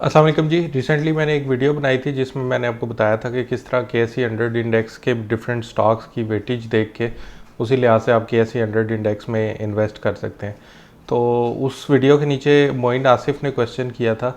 अस्सलाम वालेकुम जी। रिसेंटली मैंने एक वीडियो बनाई थी जिसमें मैंने आपको बताया था कि किस तरह KSE 100 इंडेक्स के डिफरेंट स्टॉक्स की वेटेज देख के उसी लिहाज से आप KSE 100 इंडेक्स में इन्वेस्ट कर सकते हैं। तो उस वीडियो के नीचे मोइन आसिफ ने क्वेश्चन किया था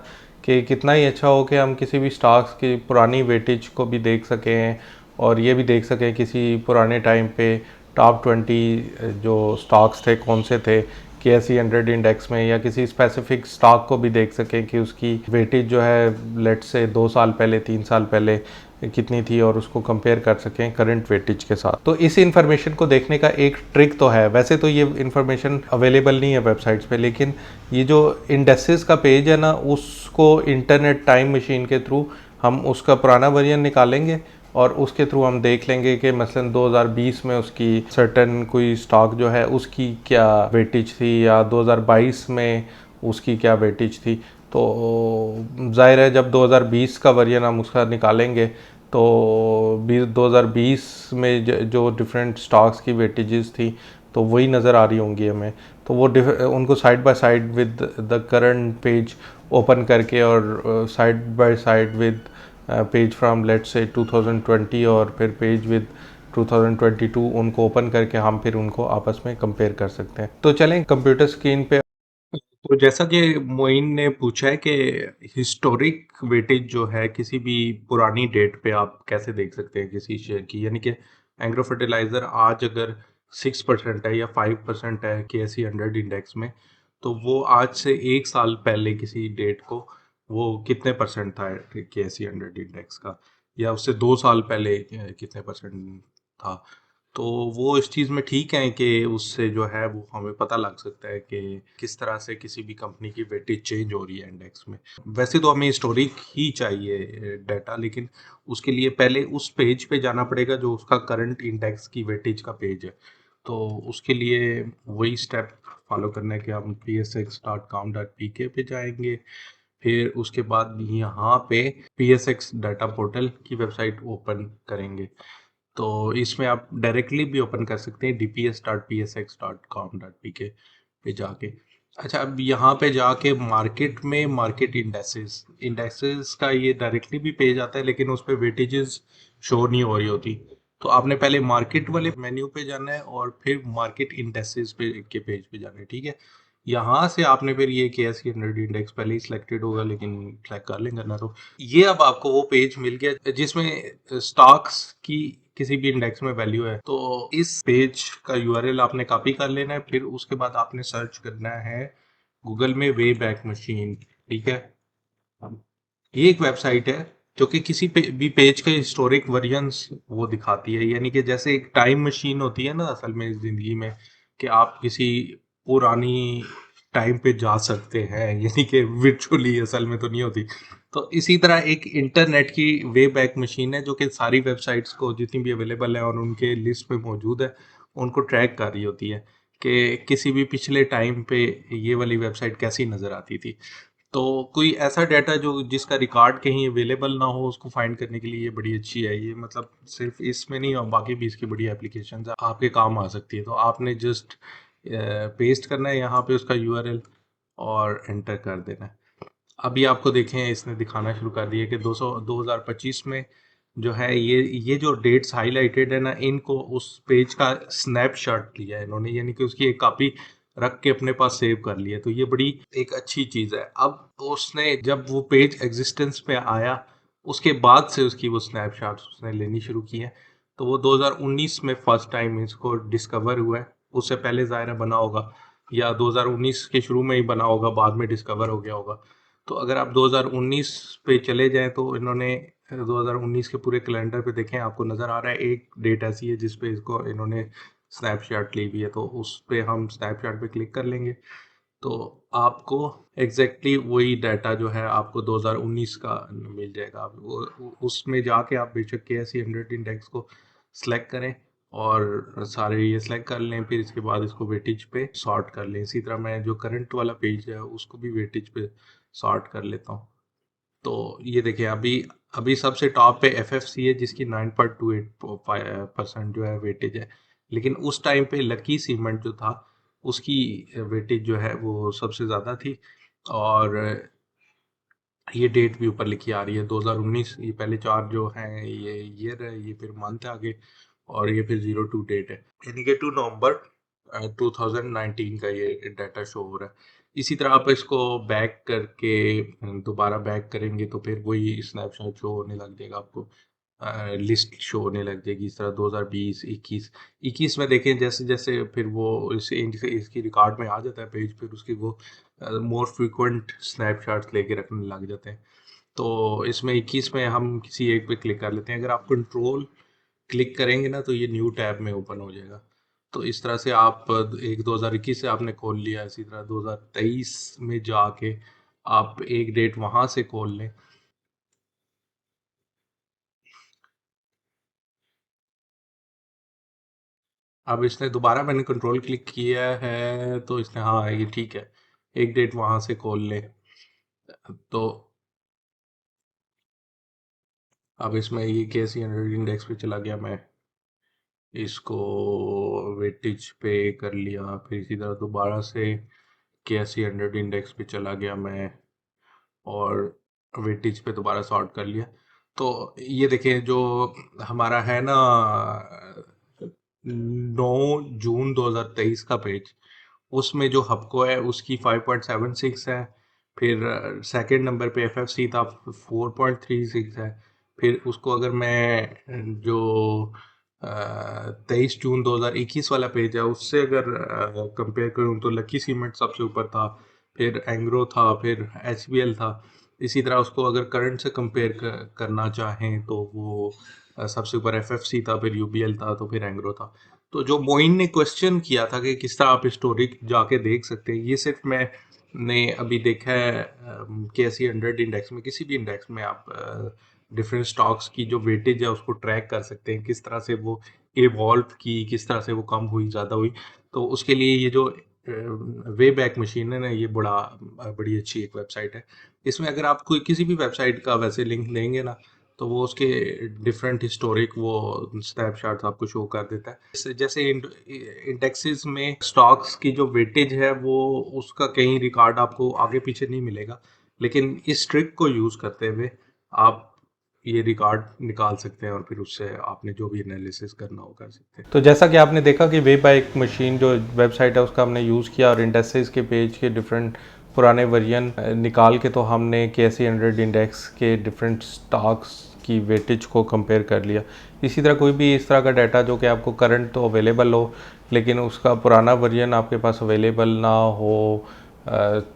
कि कितना ही अच्छा हो कि हम किसी भी स्टॉक्स की पुरानी वेटेज को भी देख सकें और ये भी देख सकें किसी पुराने टाइम पे टॉप 20 जो स्टॉक्स थे कौन से थे KSE 100 इंडेक्स में, या किसी स्पेसिफिक स्टॉक को भी देख सकें कि उसकी वेटेज जो है लेट से 2 साल पहले 3 साल पहले कितनी थी और उसको कंपेयर कर सकें करंट वेटेज के साथ। तो इस इंफॉर्मेशन को देखने का एक ट्रिक तो है, वैसे तो ये इंफॉर्मेशन अवेलेबल नहीं है वेबसाइट्स पे, लेकिन ये जो इंडेक्सेस का पेज है ना, उसको इंटरनेट टाइम मशीन के थ्रू हम उसका पुराना वर्जन निकालेंगे और उसके थ्रू हम देख लेंगे कि मसलन 2020 में उसकी सर्टन कोई स्टॉक जो है उसकी क्या वेटेज थी या 2022 में उसकी क्या वेटेज थी। तो जाहिर है जब 2020 का वर्जन हम उसका निकालेंगे तो 2020 में जो डिफरेंट स्टॉक्स की वेटेजेस थी तो वही नज़र आ रही होंगी हमें। तो वो उनको side by side with the current page open करके और side by side with page from late से 2020 और फिर पेज विद 2022 उनको ओपन करके हम फिर उनको आपस में कंपेयर कर सकते हैं। तो चलें कंप्यूटर स्क्रीन पे। तो जैसा कि मोइन ने पूछा है कि हिस्टोरिक वेटेज जो है किसी भी पुरानी डेट पे आप कैसे देख सकते हैं किसी शेयर की, यानी कि एग्रो फर्टिलाइजर आज अगर 6% है या 5% है KSE 100 इंडेक्स में, तो वो आज से 1 साल पहले किसी डेट को वो कितने परसेंट था KSE 100 इंडेक्स का, या उससे 2 साल पहले कितने परसेंट था। तो वो इस चीज़ में ठीक है कि उससे जो है वो हमें पता लग सकता है कि किस तरह से किसी भी कंपनी की वेटेज चेंज हो रही है इंडेक्स में। वैसे तो हमें हिस्टोरिक ही चाहिए डाटा, लेकिन उसके लिए पहले उस पेज पे जाना पड़ेगा जो उसका करंट इंडेक्स की वेटेज का पेज है। तो उसके लिए वही स्टेप फॉलो करना है कि हम psx.com.pk पे जाएंगे, फिर उसके बाद यहाँ पे PSX डाटा पोर्टल की वेबसाइट ओपन करेंगे। तो इसमें आप डायरेक्टली भी ओपन कर सकते हैं dps.psx.com.pk पे जाके। अच्छा, अब यहाँ पे जाके मार्केट में मार्केट इंडेक्सेस इंडेक्सेस का ये डायरेक्टली भी पेज आता है, लेकिन उस पर वेटेजेस शो नहीं हो रही होती। तो आपने पहले मार्केट वाले मेन्यू पे जाना है और फिर मार्केट इंडेक्सेस पे के पेज पे जाना है, ठीक है। यहाँ से आपने फिर ये KSE 100 इंडेक्स पहले ही सिलेक्टेड होगा, लेकिन सिलेक्ट कर लेंगे ना, तो ये अब आपको वो पेज मिल गया जिसमें स्टॉक्स की किसी भी इंडेक्स में वैल्यू है। तो इस पेज का यूआरएल आपने कॉपी कर लेना है, फिर उसके बाद आपने सर्च करना है गूगल में वे बैक मशीन, ठीक है। ये एक वेबसाइट है जो कि किसी भी पेज के हिस्टोरिक वर्जन्स वो दिखाती है, यानी कि जैसे एक टाइम मशीन होती है ना असल में जिंदगी में, कि आप किसी पुरानी टाइम पे जा सकते हैं, यानी कि virtually असल में तो नहीं होती। तो इसी तरह एक इंटरनेट की वे बैक मशीन है जो कि सारी वेबसाइट्स को जितनी भी अवेलेबल है और उनके लिस्ट में मौजूद है उनको ट्रैक कर रही होती है कि किसी भी पिछले टाइम पे ये वाली वेबसाइट कैसी नज़र आती थी। तो कोई ऐसा डाटा जो जिसका रिकॉर्ड कहीं अवेलेबल ना हो उसको फाइंड करने के लिए ये बड़ी अच्छी है। ये मतलब सिर्फ इसमें नहीं और बाकी भी इसकी बड़ी एप्लीकेशंस आपके काम आ सकती है। तो आपने जस्ट पेस्ट करना है यहाँ पे उसका यूआरएल और एंटर कर देना है। अभी आपको देखें इसने दिखाना शुरू कर दिया कि 2025 में जो है ये जो डेट्स हाईलाइटेड है ना, इनको उस पेज का स्नैपशॉट लिया है इन्होंने, यानी कि उसकी एक कॉपी रख के अपने पास सेव कर लिया। तो ये बड़ी एक अच्छी चीज़ है। अब उसने जब वो पेज एग्जिस्टेंस में आया उसके बाद से उसकी वो स्नैपशॉट्स उसने लेनी शुरू की है। तो वो 2019 में फर्स्ट टाइम इसको डिस्कवर हुआ है। उससे पहले ज़ाहिर बना होगा, या 2019 के शुरू में ही बना होगा, बाद में डिस्कवर हो गया होगा। तो अगर आप 2019 पे चले जाएं तो इन्होंने 2019 के पूरे कैलेंडर पे देखें, आपको नज़र आ रहा है एक डेट ऐसी है जिस पे इसको इन्होंने स्नैपशॉट ली हुई है। तो उस पे हम स्नैपशॉट पे क्लिक कर लेंगे तो आपको एग्जैक्टली वही डाटा जो है आपको 2019 का मिल जाएगा। आप उसमें जाके आप बेशक KSE 100 इंडेक्स को सिलेक्ट करें और सारे ये सिलेक्ट कर लें, फिर इसके बाद इसको वेटेज पे सॉर्ट कर लें। इसी तरह मैं जो करंट वाला पेज है उसको भी वेटेज पे सॉर्ट कर लेता हूँ। तो ये देखिए अभी अभी सबसे टॉप पे FFC है जिसकी 9.28% जो है वेटेज है, लेकिन उस टाइम पे लकी सीमेंट जो था उसकी वेटेज जो है वो सबसे ज़्यादा थी। और ये डेट भी ऊपर लिखी आ रही है 2019, ये पहले 4 जो हैं ये ईयर है, ये फिर मंथ है आगे, और ये फिर 02 डेट है, यानी कि 2 नवंबर 2019 का ये डाटा शो हो रहा है। इसी तरह आप इसको बैक करके दोबारा बैक करेंगे तो फिर वही स्नैपशॉट शो होने लग जाएगा आपको, लिस्ट शो होने लग जाएगी इस तरह 2020, 21 में देखें जैसे जैसे फिर वो इसकी रिकॉर्ड में आ जाता है पेज, फिर उसकी वो मोर फ्रिक्वेंट स्नैपशॉट्स लेके रखने लग जाते हैं। तो इसमें 21 में हम किसी एक पे क्लिक कर लेते हैं, अगर आप कंट्रोल क्लिक करेंगे ना तो ये न्यू टैब में ओपन हो जाएगा। तो इस तरह से आप एक 2021 से आपने खोल लिया, इसी तरह 2023 में जाके आप एक डेट वहाँ से खोल लें। अब इसने दोबारा मैंने कंट्रोल क्लिक किया है तो इसने, हाँ ये ठीक है, एक डेट वहाँ से खोल लें। तो अब इसमें ये कैसी 100 इंडेक्स पे चला गया, मैं इसको वेटेज पे कर लिया, फिर इसी तरह दोबारा से कैसी 100 इंडेक्स पे चला गया मैं, और वेटेज पे दोबारा सॉर्ट कर लिया। तो ये देखें जो हमारा है ना 9 जून 2023 का पेज, उसमें जो हबको है उसकी 5.76 है, फिर सेकंड नंबर पे एफएफसी था 4.36 है, फिर उसको अगर मैं जो 23 जून 2021 वाला पेज है उससे अगर कंपेयर करूँ तो लकी सीमेंट सबसे ऊपर था, फिर एंग्रो था, फिर एचबीएल था। इसी तरह उसको अगर करंट से कंपेयर करना चाहें तो वो सबसे ऊपर एफएफसी था, फिर यूबीएल था, तो फिर एंग्रो था। तो जो मोइन ने क्वेश्चन किया था कि किस तरह आप हिस्टोरिक जाके देख सकते हैं, ये सिर्फ मैंने अभी देखा है कैसी 100 इंडेक्स में, किसी भी इंडेक्स में आप डिफरेंट स्टॉक्स की जो वेटेज है उसको ट्रैक कर सकते हैं, किस तरह से वो इवॉल्व की, किस तरह से वो कम हुई, ज़्यादा हुई। तो उसके लिए ये जो वे बैक मशीन है ना, ये बड़ी अच्छी एक वेबसाइट है। इसमें अगर आप कोई किसी भी वेबसाइट का वैसे लिंक लेंगे ना तो वो उसके डिफरेंट हिस्टोरिक वो स्नैपशॉट्स आपको शो कर देता है। जैसे इंडेक्सेस में स्टॉक्स की जो वेटेज है वो उसका कहीं रिकॉर्ड आपको आगे पीछे नहीं मिलेगा, लेकिन इस ट्रिक को यूज़ करते हुए आप ये रिकॉर्ड निकाल सकते हैं और फिर उससे आपने जो भी एनालिसिस करना हो कर सकते हैं। तो जैसा कि आपने देखा कि वे बाइक मशीन जो वेबसाइट है उसका हमने यूज़ किया और इंडेक्सेस के पेज के डिफरेंट पुराने वर्जन निकाल के तो हमने KSE 100 इंडेक्स के डिफरेंट स्टॉक्स की वेटेज को कंपेयर कर लिया। इसी तरह कोई भी इस तरह का डाटा जो कि आपको करंट तो अवेलेबल हो लेकिन उसका पुराना वर्जन आपके पास अवेलेबल ना हो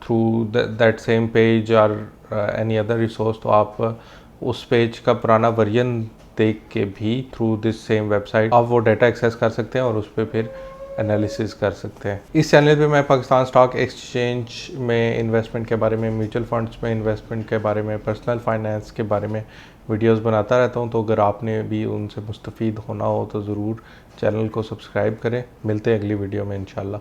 थ्रू दैट सेम पेज और एनी अदर रिसोर्स, तो आप उस पेज का पुराना वर्जन देख के भी थ्रू दिस सेम वेबसाइट आप वो डाटा एक्सेस कर सकते हैं और उस पर फिर एनालिसिस कर सकते हैं। इस चैनल पे मैं पाकिस्तान स्टॉक एक्सचेंज में इन्वेस्टमेंट के बारे में, म्यूचुअल फंड्स में इन्वेस्टमेंट के बारे में, पर्सनल फाइनेंस के बारे में वीडियोस बनाता रहता हूं। तो अगर आपने भी उनसे मुस्तफ़ीद होना हो तो ज़रूर चैनल को सब्सक्राइब करें। मिलते हैं अगली वीडियो में इंशाल्लाह।